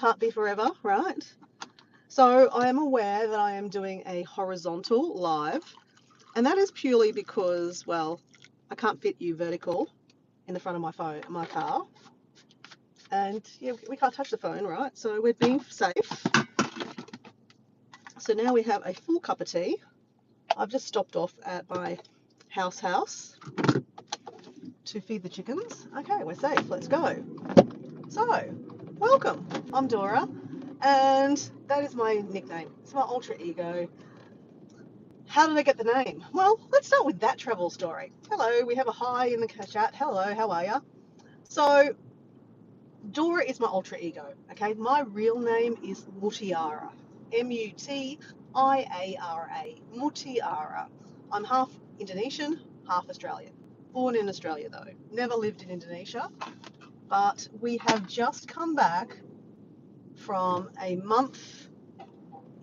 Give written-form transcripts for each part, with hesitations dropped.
can't be forever, right? So I am aware that I am doing a horizontal live, and that is purely because, well, I can't fit you vertical in the front of my car, and yeah, we can't touch the phone, right? So we're being safe. So now we have a full cup of tea. I've just stopped off at my house to feed the chickens. Okay, we're safe. Let's go. So, welcome. I'm Dora, and that is my nickname. It's my alter ego. How did I get the name? Well, let's start with that travel story. Hello, we have a hi in the chat. Hello, how are you? So, Dora is my alter ego. Okay, my real name is Mutiara. Mutiara. Mutiara. I'm half Indonesian, half Australian. Born in Australia though. Never lived in Indonesia. But we have just come back from a month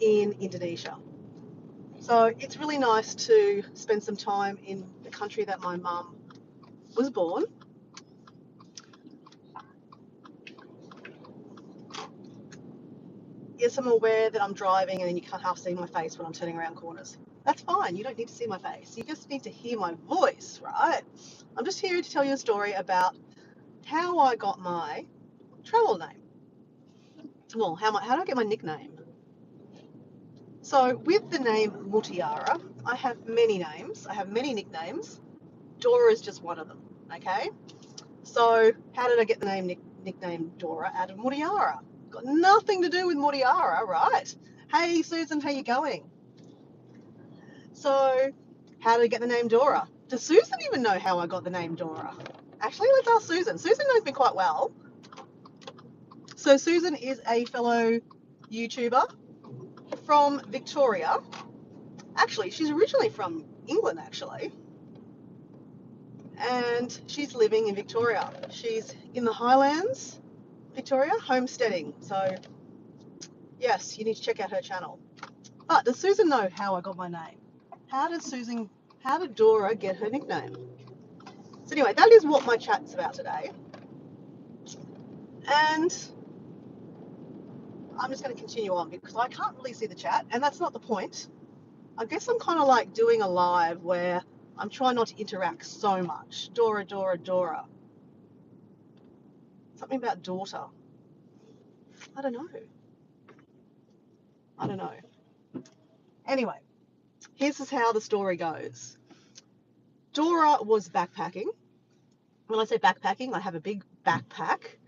in Indonesia. So it's really nice to spend some time in the country that my mum was born. Yes, I'm aware that I'm driving and then you can't half see my face when I'm turning around corners. That's fine. You don't need to see my face. You just need to hear my voice, right? I'm just here to tell you a story about how I got my travel name. Well, how did I get my nickname? So with the name Mutiara, I have many names. I have many nicknames. Dora is just one of them, okay? So how did I get the nickname Dora out of Mutiara? Got nothing to do with Mutiara, right? Hey Susan, how you going? So how did I get the name Dora? Does Susan even know how I got the name Dora? Actually, let's ask Susan. Susan knows me quite well. So Susan is a fellow YouTuber from Victoria. Actually, she's originally from England, actually. And she's living in Victoria. She's in the Highlands, Victoria, homesteading. So, yes, you need to check out her channel. But does Susan know how I got my name? How did Dora get her nickname? So anyway, that is what my chat's about today. And I'm just going to continue on because I can't really see the chat, and that's not the point. I guess I'm kind of like doing a live where I'm trying not to interact so much. Dora, Dora, Dora. Something about daughter. I don't know. Anyway, here's how the story goes. Dora was backpacking. When I say backpacking, I have a big backpack.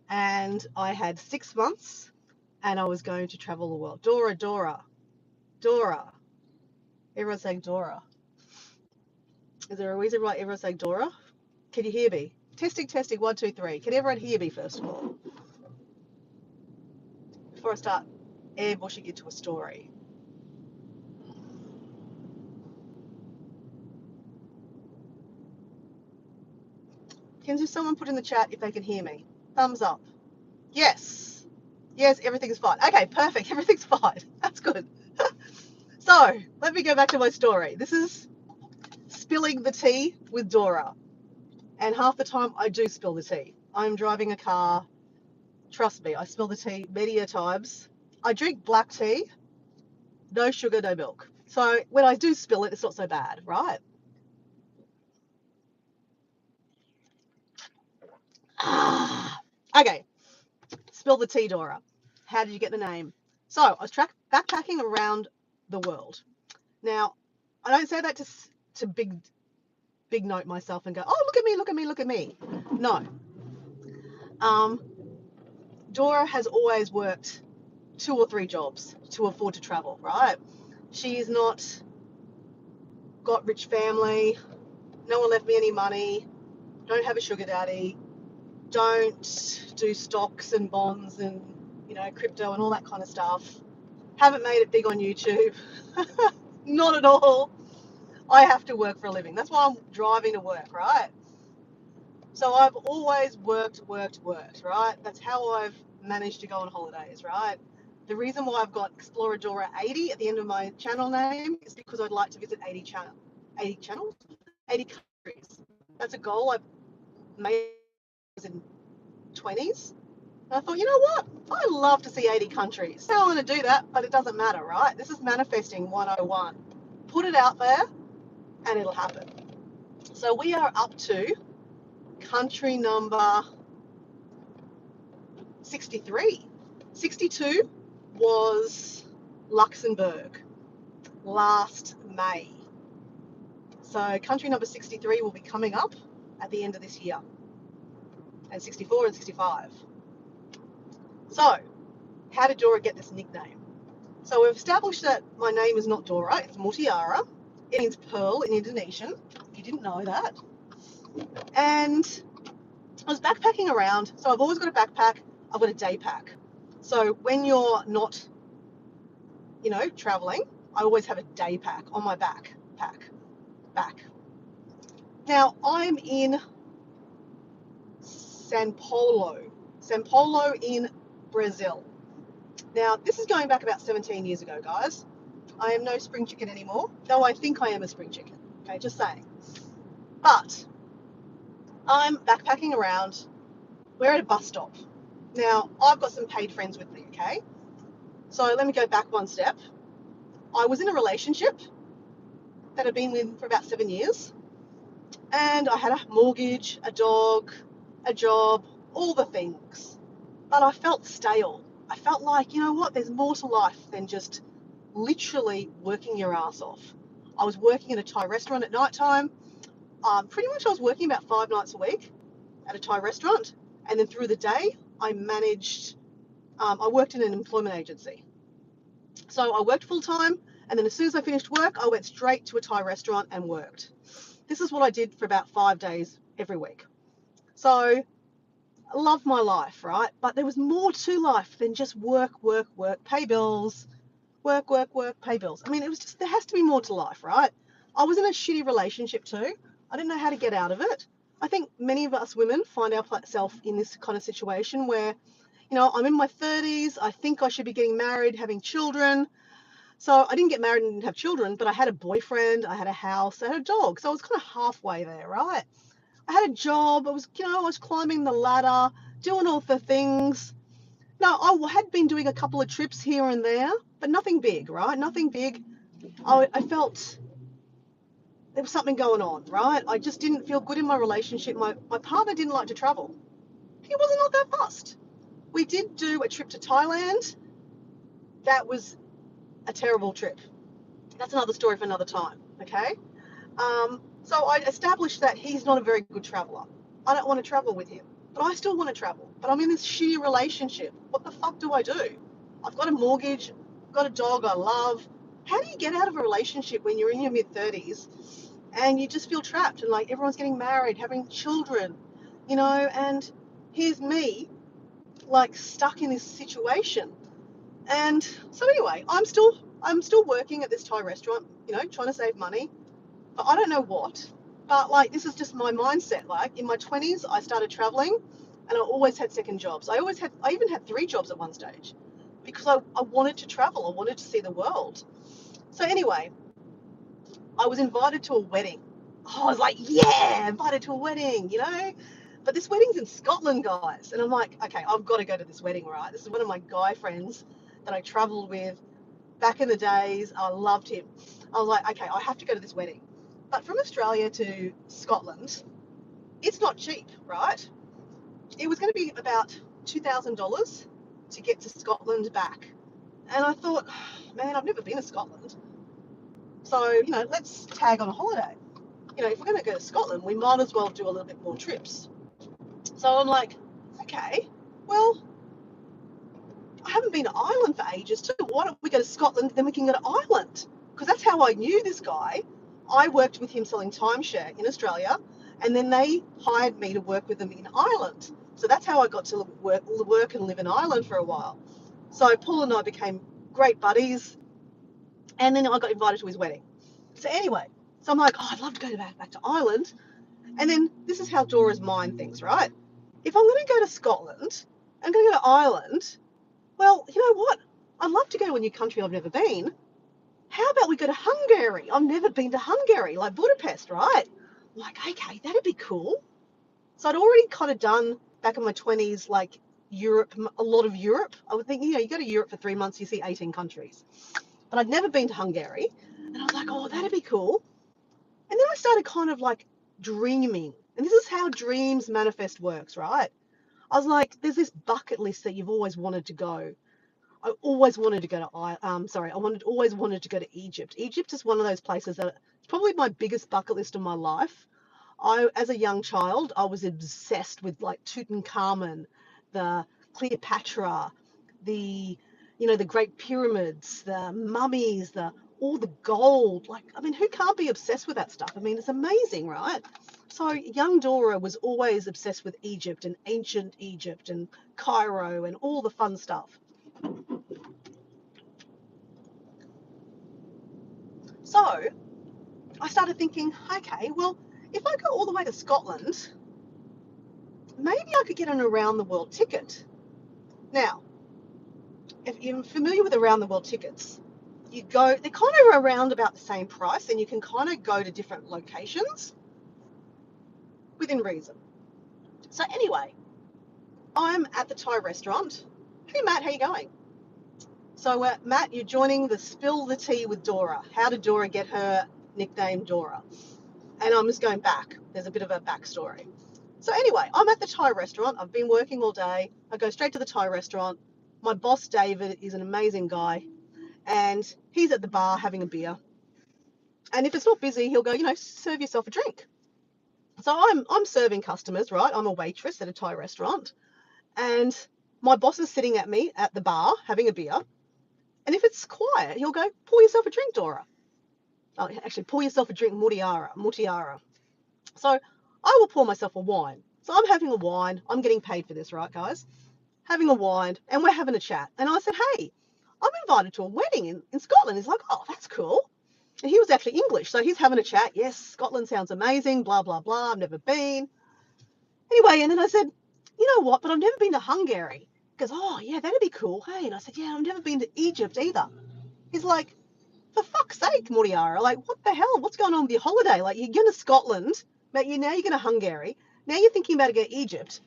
And I had 6 months and I was going to travel the world. Dora, Dora, Dora. Everyone's saying Dora. Is there a reason why everyone's saying Dora? Can you hear me? Testing, 1, 2, 3. Can everyone hear me first of all? Before I start airbushing into a story. Can just someone put in the chat if they can hear me? Thumbs up. Yes. Yes, everything's fine. Okay, perfect. Everything's fine. That's good. So, let me go back to my story. This is spilling the tea with Dora. And half the time I do spill the tea. I'm driving a car. Trust me, I spill the tea many a times. I drink black tea, no sugar, no milk. So when I do spill it, it's not so bad, right? Okay, spill the tea, Dora. How did you get the name? So I was backpacking around the world. Now, I don't say that to big note myself and go, oh, look at me, look at me, look at me. No. Dora has always worked 2 or 3 jobs to afford to travel, right? She's not got rich family, no one left me any money, don't have a sugar daddy, don't do stocks and bonds and, crypto and all that kind of stuff. Haven't made it big on YouTube. Not at all. I have to work for a living. That's why I'm driving to work, right? So I've always worked, right? That's how I've managed to go on holidays, right? The reason why I've got Explorer Dora 80 at the end of my channel name is because I'd like to visit 80 channels, 80 countries. That's a goal I've made in 20s. And I thought, you know what? I love to see 80 countries. I don't want to do that, but it doesn't matter, right? This is manifesting 101. Put it out there and it'll happen. So we are up to country number 63. 62 was Luxembourg last May. So country number 63 will be coming up at the end of this year. And 64 and 65. So, how did Dora get this nickname? So we've established that my name is not Dora, it's Mutiara. It means pearl in Indonesian, if you didn't know that. And I was backpacking around, so I've always got a backpack, I've got a day pack. So when you're not, traveling, I always have a day pack on my back. Now, I'm in Sao Paulo in Brazil. Now, this is going back about 17 years ago, guys. I am no spring chicken anymore, though I think I am a spring chicken. Okay, just saying. But I'm backpacking around. We're at a bus stop. Now, I've got some paid friends with me, okay? So let me go back one step. I was in a relationship that I'd been with for about 7 years. And I had a mortgage, a dog, a job, all the things. But I felt stale. I felt like, you know what, there's more to life than just literally working your ass off. I was working in a Thai restaurant at night time. Pretty much I was working about 5 nights a week at a Thai restaurant. And then through the day, I worked in an employment agency. So I worked full time. And then as soon as I finished work, I went straight to a Thai restaurant and worked. This is what I did for about 5 days every week. So I loved my life, right? But there was more to life than just work, pay bills, work, pay bills. I mean, it was just, there has to be more to life, right? I was in a shitty relationship too. I didn't know how to get out of it. I think many of us women find ourselves in this kind of situation where, I'm in my 30s. I think I should be getting married, having children. So I didn't get married and didn't have children, but I had a boyfriend, I had a house, I had a dog. So I was kind of halfway there, right? I had a job. I was climbing the ladder, doing all the things. No, I had been doing a couple of trips here and there, but nothing big, right? Nothing big. I felt there was something going on, right? I just didn't feel good in my relationship. My partner didn't like to travel. He wasn't not that fussed. We did do a trip to Thailand. That was a terrible trip. That's another story for another time, okay? So I established that he's not a very good traveler. I don't want to travel with him, but I still want to travel. But I'm in this shitty relationship. What the fuck do I do? I've got a mortgage, I've got a dog I love. How do you get out of a relationship when you're in your mid-30s and you just feel trapped and like everyone's getting married, having children, and here's me like stuck in this situation. And so anyway, I'm still working at this Thai restaurant, trying to save money. But I don't know what. But like this is just my mindset. Like in my 20s, I started traveling, and I always had second jobs. I even had 3 jobs at one stage, because I wanted to travel. I wanted to see the world. So anyway, I was invited to a wedding. Oh, I was like, yeah, invited to a wedding, But this wedding's in Scotland, guys. And I'm like, okay, I've got to go to this wedding, right? This is one of my guy friends that I traveled with back in the days. I loved him. I was like, okay, I have to go to this wedding. But from Australia to Scotland, it's not cheap, right? It was going to be about $2,000 to get to Scotland back. And I thought, man, I've never been to Scotland. So, let's tag on a holiday. If we're going to go to Scotland, we might as well do a little bit more trips. So I'm like, okay, well, I haven't been to Ireland for ages too. Why don't we go to Scotland, then we can go to Ireland? Because that's how I knew this guy. I worked with him selling timeshare in Australia, and then they hired me to work with them in Ireland. So that's how I got to work and live in Ireland for a while. So Paul and I became great buddies, and then I got invited to his wedding. So anyway, so I'm like, oh, I'd love to go back to Ireland. And then this is how Dora's mind thinks, right? If I'm going to go to Scotland, I'm going to go to Ireland. Well, you know what? I'd love to go to a new country I've never been. How about we go to Hungary? I've never been to Hungary, like Budapest, right? I'm like, okay, that'd be cool. So I'd already kind of done back in my 20s, like Europe, a lot of Europe. I would think, you go to Europe for 3 months, you see 18 countries. But I'd never been to Hungary. And I was like, oh, that'd be cool. And then I started kind of like dreaming. And this is how dreams manifest works, right? I was like, there's this bucket list that you've always wanted to go. I always wanted to go to always wanted to go to Egypt. Egypt is one of those places that it's probably my biggest bucket list of my life. As a young child, I was obsessed with like Tutankhamun, the Cleopatra, the, the Great Pyramids, the mummies, all the gold. Like, I mean, who can't be obsessed with that stuff? I mean, it's amazing, right? So young Dora was always obsessed with Egypt and ancient Egypt and Cairo and all the fun stuff. So I started thinking, okay, well, if I go all the way to Scotland, maybe I could get an around the world ticket. Now, if you're familiar with around the world tickets, they're kind of around about the same price, and you can kind of go to different locations within reason. So anyway, I'm at the Thai restaurant. Hey Matt, how you going? So Matt, you're joining the Spill the Tea with Dora. How did Dora get her nickname Dora? And I'm just going back. There's a bit of a backstory. So anyway, I'm at the Thai restaurant. I've been working all day. I go straight to the Thai restaurant. My boss, David, is an amazing guy. And he's at the bar having a beer. And if it's not busy, he'll go, serve yourself a drink. So I'm serving customers, right? I'm a waitress at a Thai restaurant. And my boss is sitting at me at the bar having a beer. And if it's quiet, he'll go, pour yourself a drink, Dora. Oh, actually, pour yourself a drink, mutiara. So I will pour myself a wine. So I'm having a wine. I'm getting paid for this, right, guys? Having a wine, and we're having a chat. And I said, hey, I'm invited to a wedding in Scotland. He's like, oh, that's cool. And he was actually English, so he's having a chat. Yes, Scotland sounds amazing, blah, blah, blah. I've never been. Anyway, and then I said, you know what, but I've never been to Hungary. He goes, oh, yeah, that'd be cool. Hey, and I said, yeah, I've never been to Egypt either. He's like, for fuck's sake, Moriara, like, what the hell? What's going on with your holiday? Like, you're going to Scotland, but now you're going to Hungary. Now you're thinking about to go to Egypt.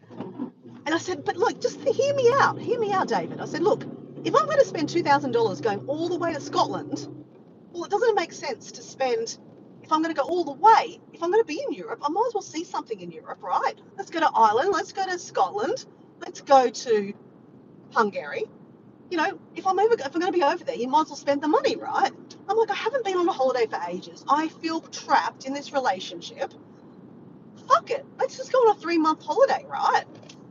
And I said, but look, just hear me out. Hear me out, David. I said, look, if I'm going to spend $2,000 going all the way to Scotland, well, it doesn't make sense to spend, if I'm going to go all the way, if I'm going to be in Europe, I might as well see something in Europe, right? Let's go to Ireland. Let's go to Scotland. Let's go to Hungary. If I'm going to be over there, you might as well spend the money, right? I'm like, I haven't been on a holiday for ages. I feel trapped in this relationship. Fuck it. Let's just go on a 3-month holiday, right?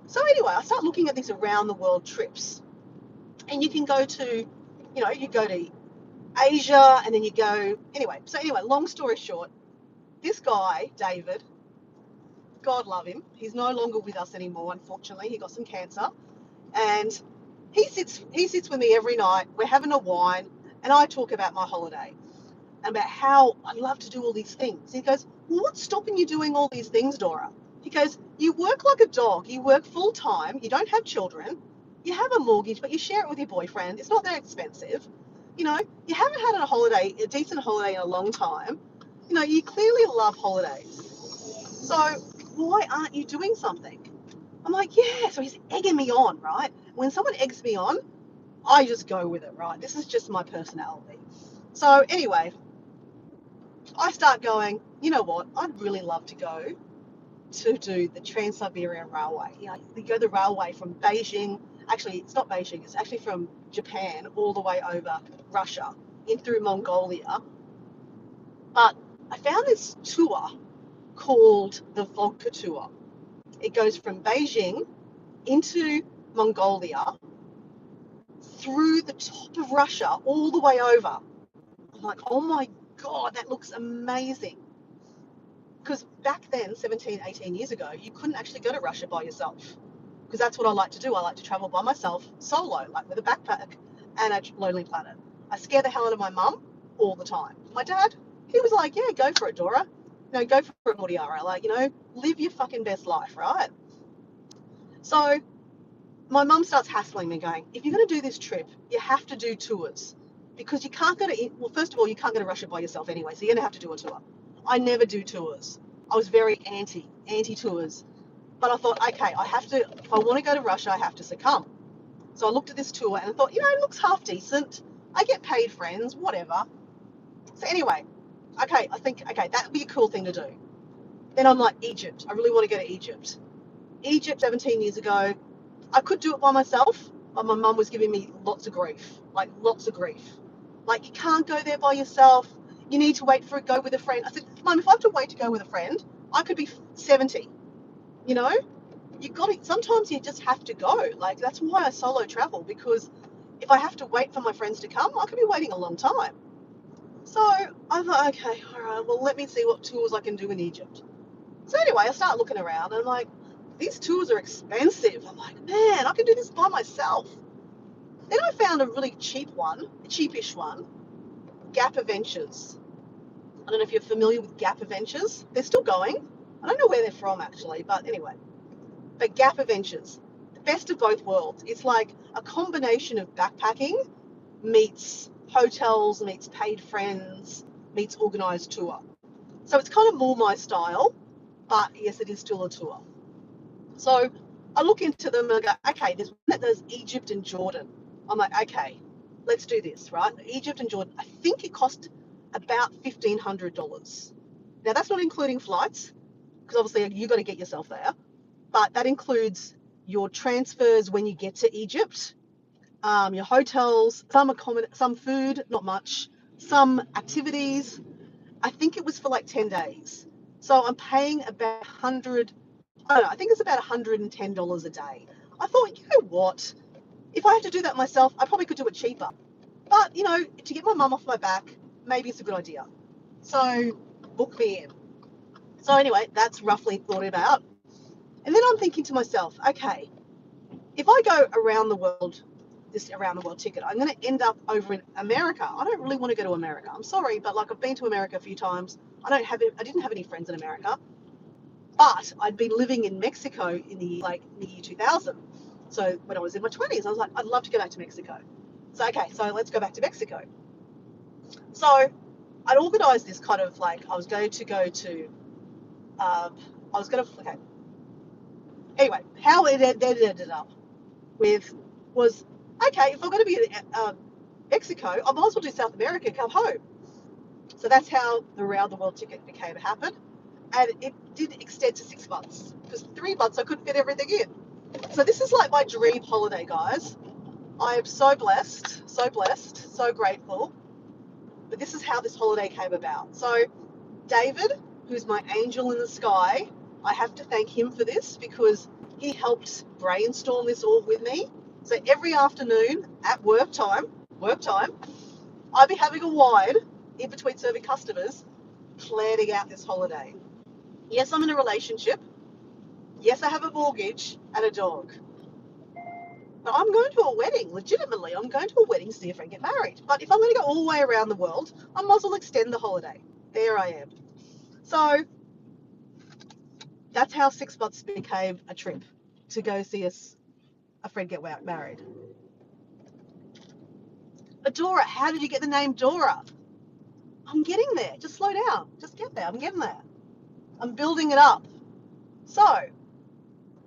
So anyway, I start looking at these around the world trips. And you can go to, you go to Asia, and then you go, anyway, long story short, this guy, David, God love him, he's no longer with us anymore, unfortunately. He got some cancer. And he sits with me every night. We're having a wine, and I talk about my holiday and about how I'd love to do all these things. He goes, well, what's stopping you doing all these things, Dora? He goes, you work like a dog. You work full time. You don't have children. You have a mortgage, but you share it with your boyfriend. It's not that expensive. You haven't had a decent holiday in a long time. You clearly love holidays. So why aren't you doing something? I'm like, yeah. So he's egging me on, right? When someone eggs me on, I just go with it, right? This is just my personality. So anyway, I start going, you know what? I'd really love to go to do the Trans-Siberian Railway. You go the railway from Beijing. Actually, it's not Beijing. It's actually from Japan all the way over Russia in through Mongolia. But I found this tour called the Vodka Tour. It goes from Beijing into Mongolia, through the top of Russia, all the way over. I'm like, oh my God, that looks amazing. Because back then, 17, 18 years ago, you couldn't actually go to Russia by yourself. Because that's what I like to do. I like to travel by myself, solo, like with a backpack and a Lonely Planet. I scare the hell out of my mum all the time. My dad, he was like, yeah, go for it, Dora. Go for it, Moriara. Like, live your fucking best life, right? So my mum starts hassling me going, if you're going to do this trip, you have to do tours. Because you can't first of all, you can't go to Russia by yourself anyway, so you're going to have to do a tour. I never do tours. I was very anti-tours. But I thought, okay, I have to, if I want to go to Russia, I have to succumb. So I looked at this tour and I thought, it looks half decent. I get paid friends, whatever. So anyway, okay, I think, okay, that would be a cool thing to do. Then I'm like, Egypt. I really want to go to Egypt. Egypt 17 years ago, I could do it by myself, but my mum was giving me lots of grief. Like, lots of grief. Like, you can't go there by yourself. You need to wait for it, go with a friend. I said, Mum, if I have to wait to go with a friend, I could be 70. You know? You got it. Sometimes you just have to go. Like, that's why I solo travel, because if I have to wait for my friends to come, I could be waiting a long time. So I thought, okay, all right, well, let me see what tours I can do in Egypt. So anyway, I start looking around and I'm like, these tours are expensive. I'm like, man, I can do this by myself. Then I found a really cheapish one, Gap Adventures. I don't know if you're familiar with Gap Adventures. They're still going. I don't know where they're from actually, but anyway. But Gap Adventures, the best of both worlds. It's like a combination of backpacking meets hotels, meets paid friends, meets organised tour. So it's kind of more my style, but yes, it is still a tour. So I look into them and I go, okay, there's one that does Egypt and Jordan. I'm like, okay, let's do this, right? Egypt and Jordan. I think it cost about $1,500. Now that's not including flights, because obviously you got to get yourself there, but that includes your transfers when you get to Egypt, your hotels, some food, not much, some activities. I think it was for like 10 days. So I'm paying about 100, I don't know, I think it's about $110 a day. I thought, you know what? If I had to do that myself, I probably could do it cheaper. But, to get my mum off my back, maybe it's a good idea. So book me in. So anyway, that's roughly thought about. And then I'm thinking to myself, okay, if I go around the world, this around the world ticket, I'm going to end up over in America. I don't really want to go to America. I'm sorry, but like I've been to America a few times. I didn't have any friends in America, but I'd been living in Mexico in the year 2000. So when I was in my 20s, I was like, I'd love to go back to Mexico. So okay, so let's go back to Mexico. So I'd organised this kind of like I was going to go to. Okay. Anyway, how it ended up with was, okay, if I'm going to be in Mexico, I might as well do South America, come home. So that's how the round the world ticket became happen. And it did extend to 6 months, because 3 months I couldn't fit everything in. So this is like my dream holiday, guys. I am so blessed, so grateful. But this is how this holiday came about. So David, who's my angel in the sky, I have to thank him for this, because he helped brainstorm this all with me. So every afternoon at work time, I'd be having a wine in between serving customers, planning out this holiday. Yes, I'm in a relationship. Yes, I have a mortgage and a dog. But I'm going to a wedding, legitimately. I'm going to a wedding to see if I can get married. But if I'm going to go all the way around the world, I might as well extend the holiday. There I am. So that's how 6 months became a trip to go see a friend get married. But Dora, how did you get the name Dora? I'm getting there. Just slow down. Just get there. I'm getting there. I'm building it up. So I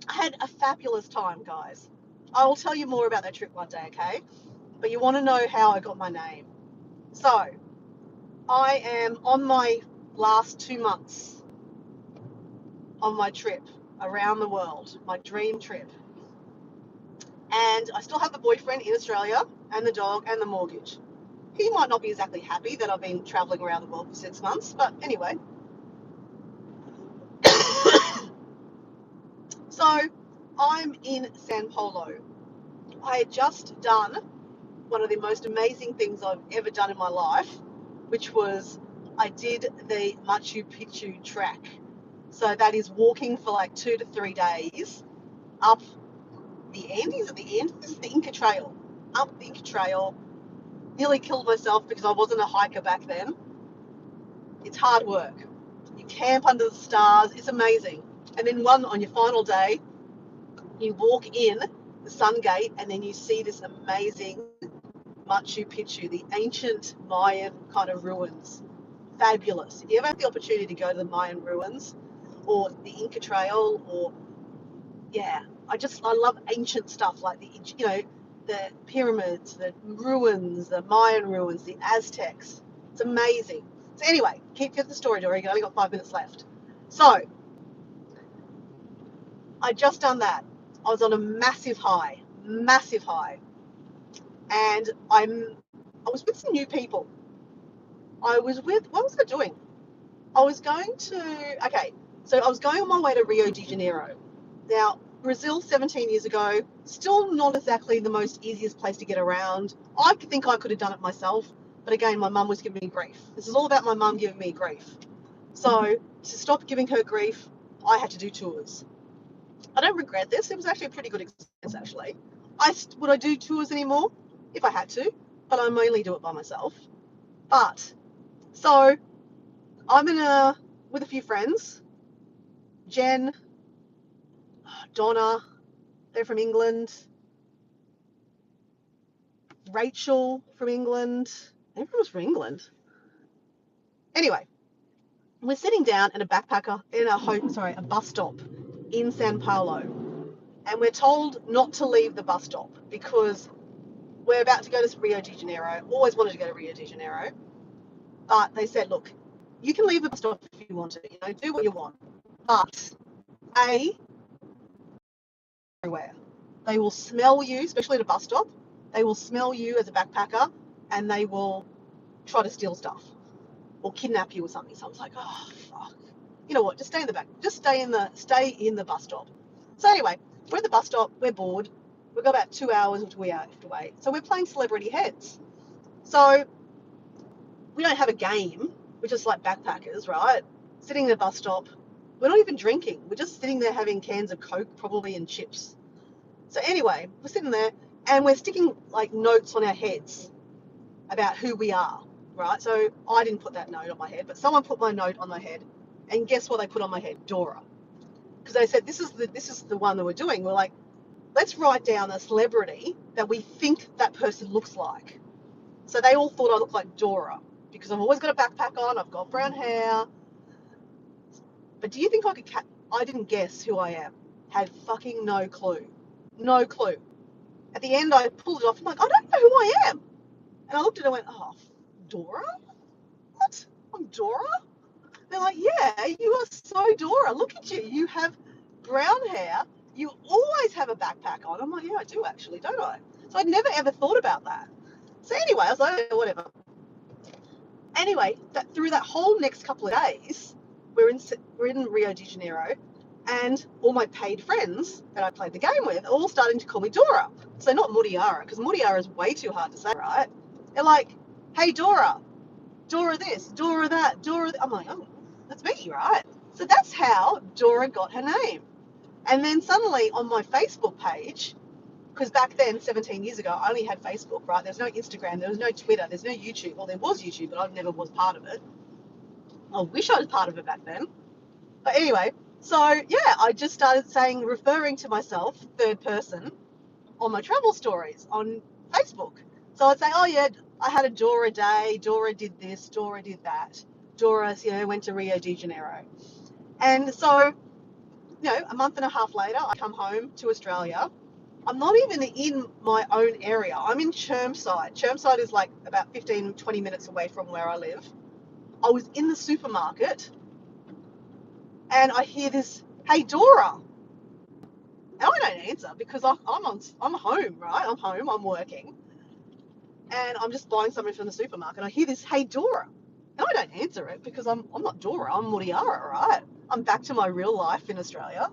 had a fabulous time, guys. I will tell you more about that trip one day, okay? But you want to know how I got my name. So I am on my last 2 months on my trip around the world, my dream trip. And I still have the boyfriend in Australia and the dog and the mortgage. He might not be exactly happy that I've been traveling around the world for 6 months, but anyway. So I'm in Sao Paulo. I had just done one of the most amazing things I've ever done in my life, which was I did the Machu Picchu track. So that is walking for like 2 to 3 days up the Andes at the end. This is the Inca Trail. Up the Inca Trail. Nearly killed myself because I wasn't a hiker back then. It's hard work. You camp under the stars. It's amazing. And then on your final day, you walk in the Sun Gate and then you see this amazing Machu Picchu, the ancient Mayan kind of ruins. Fabulous. If you ever have the opportunity to go to the Mayan ruins or the Inca Trail or yeah, I love ancient stuff like the pyramids, the ruins, the Mayan ruins, the Aztecs. It's amazing. So anyway, keep the story, Dora. You've only got 5 minutes left. So I just done that. I was on a massive high, and I was with some new people. What was I doing? I was going to, okay, so I was going on my way to Rio de Janeiro. Now, Brazil 17 years ago, still not exactly the most easiest place to get around. I think I could have done it myself, but again, my mum was giving me grief. This is all about my mum giving me grief. So, to stop giving her grief, I had to do tours. I don't regret this. It was actually a pretty good experience, actually. Would I do tours anymore? If I had to, but I mainly do it by myself. But, so, I'm with a few friends. Jen, Donna, they're from England. Rachel from England. Everyone was from England. Anyway, we're sitting down in a a bus stop in Sao Paulo, and we're told not to leave the bus stop because we're about to go to Rio de Janeiro. Always wanted to go to Rio de Janeiro, but they said, look, you can leave the bus stop if you want to, do what you want, but everywhere. They will smell you, especially at a bus stop. They will smell you as a backpacker, and they will try to steal stuff or kidnap you or something. So I was like, oh fuck. You know what? Just stay in the back. Just stay in the bus stop. So anyway, we're at the bus stop. We're bored. We've got about 2 hours until we have to wait. So we're playing celebrity heads. So we don't have a game. We're just like backpackers, right? Sitting in the bus stop. We're not even drinking. We're just sitting there having cans of Coke, probably, and chips. So anyway, we're sitting there and we're sticking like notes on our heads about who we are, right? So I didn't put that note on my head, but someone put my note on my head, and guess what they put on my head? Dora, because they said this is the one that we're doing. We're like, let's write down a celebrity that we think that person looks like. So they all thought I looked like Dora because I've always got a backpack on. I've got brown hair. But do you think I didn't guess who I am? Had fucking no clue. No clue. At the end, I pulled it off. I'm like, I don't know who I am. And I looked at it and went, oh, Dora? What? I'm Dora? They're like, yeah, you are so Dora. Look at you. You have brown hair. You always have a backpack on. I'm like, yeah, I do actually, don't I? So I'd never ever thought about that. So anyway, I was like, oh, whatever. Anyway, through that whole next couple of days, we're in Rio de Janeiro, and all my paid friends that I played the game with are all starting to call me Dora. So not Mutiara, because Mutiara is way too hard to say, right? They're like, hey, Dora this, Dora that, Dora. I'm like, oh, that's me, right? So that's how Dora got her name. And then suddenly on my Facebook page, because back then, 17 years ago, I only had Facebook, right? There's no Instagram, there was no Twitter, there's no YouTube. Well, there was YouTube, but I never was part of it. I wish I was part of it back then. But anyway, so yeah, I just started referring to myself, third person, on my travel stories on Facebook. So I'd say, oh yeah, I had a Dora day, Dora did this, Dora did that. Dora, went to Rio de Janeiro. And so, a month and a half later, I come home to Australia. I'm not even in my own area. I'm in Chermside. Chermside is like about 15, 20 minutes away from where I live. I was in the supermarket and I hear this, hey, Dora. And I don't answer because I'm home, right? I'm home, I'm working. And I'm just buying something from the supermarket. I hear this, hey, Dora. And I don't answer it because I'm not Dora, I'm Mutiara, right? I'm back to my real life in Australia.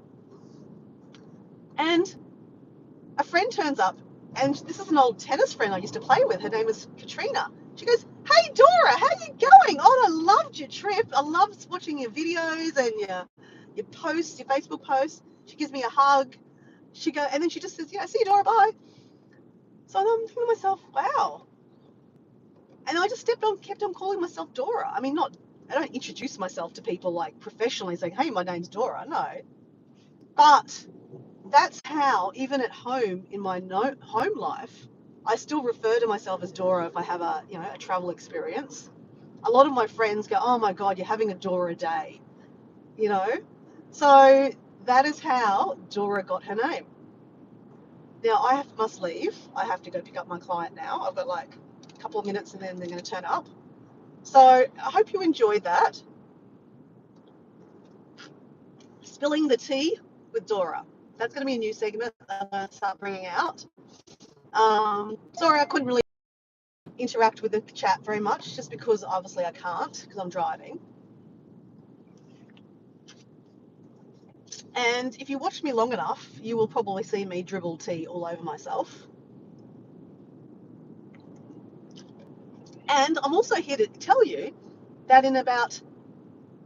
And a friend turns up, and this is an old tennis friend I used to play with. Her name is Katrina. She goes, hey, Dora, how you going? Oh, I loved your trip. I loved watching your videos and your posts, your Facebook posts. She gives me a hug. And then she just says, see you, Dora, bye. So I'm thinking to myself, wow. And I just kept on calling myself Dora. I mean, I don't introduce myself to people like professionally saying, hey, my name's Dora. No. But that's how, even at home in my home life, I still refer to myself as Dora if I have a travel experience. A lot of my friends go, oh my God, you're having a Dora day, So that is how Dora got her name. Now I must leave. I have to go pick up my client now. I've got like a couple of minutes and then they're going to turn up. So I hope you enjoyed that. Spilling the tea with Dora. That's going to be a new segment that I'm going to start bringing out. Sorry, I couldn't really interact with the chat very much just because obviously I can't because I'm driving. And if you watch me long enough, you will probably see me dribble tea all over myself. And I'm also here to tell you that in about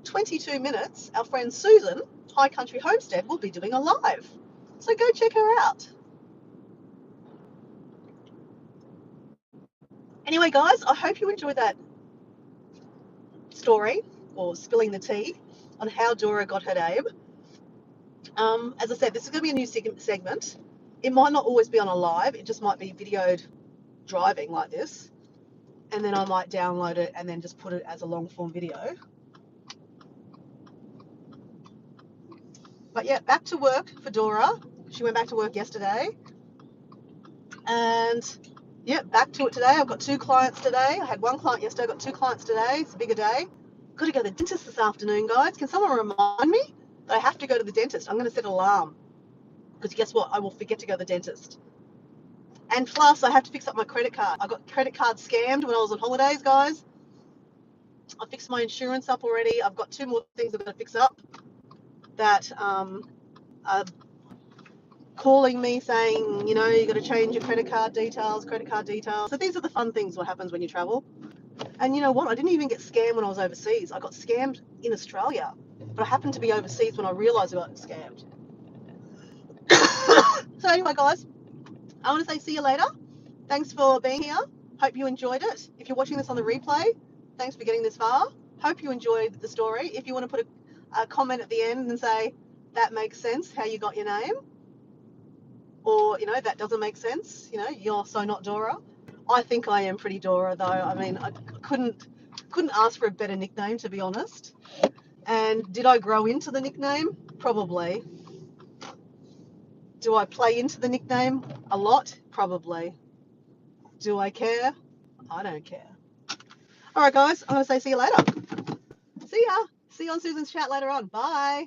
22 minutes, our friend Susan, High Country Homestead, will be doing a live. So go check her out. Anyway, guys, I hope you enjoyed that story or spilling the tea on how Dora got her name. As I said, this is going to be a new segment. It might not always be on a live. It just might be videoed driving like this. And then I might download it and then just put it as a long form video. But yeah, back to work for Dora. She went back to work yesterday. And yeah, back to it today. I've got 2 clients today. I had 1 client yesterday. I've got 2 clients today. It's a bigger day. Got to go to the dentist this afternoon, guys. Can someone remind me that I have to go to the dentist? I'm going to set an alarm. Because guess what? I will forget to go to the dentist. And plus, I have to fix up my credit card. I got credit card scammed when I was on holidays, guys. I fixed my insurance up already. I've got 2 more things I've got to fix up that are calling me saying, you know, you got to change your credit card details. So these are the fun things what happens when you travel. And you know what? I didn't even get scammed when I was overseas. I got scammed in Australia. But I happened to be overseas when I realised I got scammed. So anyway, guys, I want to say see you later. Thanks for being here. Hope you enjoyed it. If you're watching this on the replay, thanks for getting this far. Hope you enjoyed the story. If you want to put a comment at the end and say, that makes sense, how you got your name, or, you know, that doesn't make sense, you know, you're so not Dora. I think I am pretty Dora, though. I mean, I couldn't ask for a better nickname, to be honest. And did I grow into the nickname? Probably. Do I play into the nickname a lot? Probably. Do I care? I don't care. All right, guys, I'm going to say see you later. See ya. See you on Susan's chat later on. Bye.